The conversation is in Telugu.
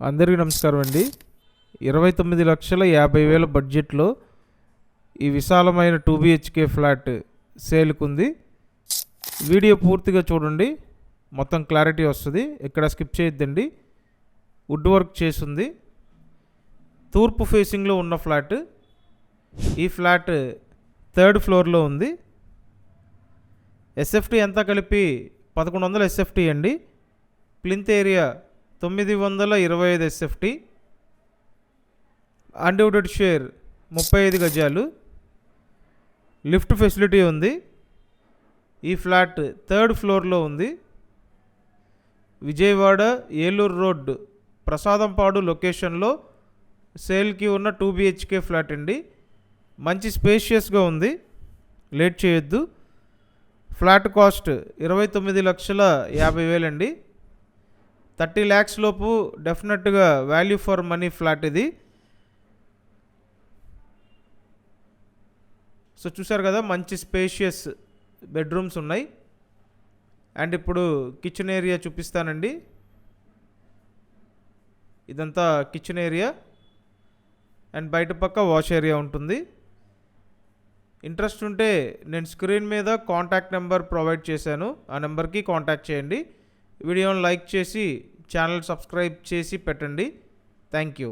అందరికీ నమస్కారం అండి. 29,50,000 బడ్జెట్లో ఈ విశాలమైన 2 BHK ఫ్లాట్ సేల్కు ఉంది. వీడియో పూర్తిగా చూడండి, మొత్తం క్లారిటీ వస్తుంది. ఇక్కడ స్కిప్ చేయొద్దండి. వుడ్ వర్క్ చేసింది. తూర్పు ఫేసింగ్లో ఉన్న ఫ్లాట్. ఈ ఫ్లాట్ 3rd ఫ్లోర్లో ఉంది. SFT అంతా కలిపి 1100 SFT అండి. Plinth area 925 SFT. Undivided share 35 గజాలు. లిఫ్ట్ ఫెసిలిటీ ఉంది. ఈ ఫ్లాట్ 3rd ఫ్లోర్లో ఉంది. విజయవాడ ఏలూరు రోడ్ ప్రసాదంపాడు లొకేషన్లో సేల్కి ఉన్న 2 BHK ఫ్లాట్ అండి. మంచి స్పేషియస్గా ఉంది. లేట్ చేయొద్దు. ఫ్లాట్ కాస్ట్ 29,50,000 అండి. 30 lakhs లోపు డెఫినెట్గా వాల్యూ ఫర్ మనీ ఫ్లాట్ ఇది. సో చూసారు కదా, మంచి స్పేషియస్ బెడ్రూమ్స్ ఉన్నాయి. అండ్ ఇప్పుడు కిచెన్ ఏరియా చూపిస్తానండి. ఇదంతా కిచెన్ ఏరియా అండ్ బయట పక్క వాష్ ఏరియా ఉంటుంది. ఇంట్రెస్ట్ ఉంటే నేను స్క్రీన్ మీద కాంటాక్ట్ నెంబర్ ప్రొవైడ్ చేశాను. ఆ నెంబర్కి కాంటాక్ట్ చేయండి. వీడియోని లైక్ చేసి ఛానల్ సబ్స్క్రైబ్ చేసి పెట్టండి. Thank you.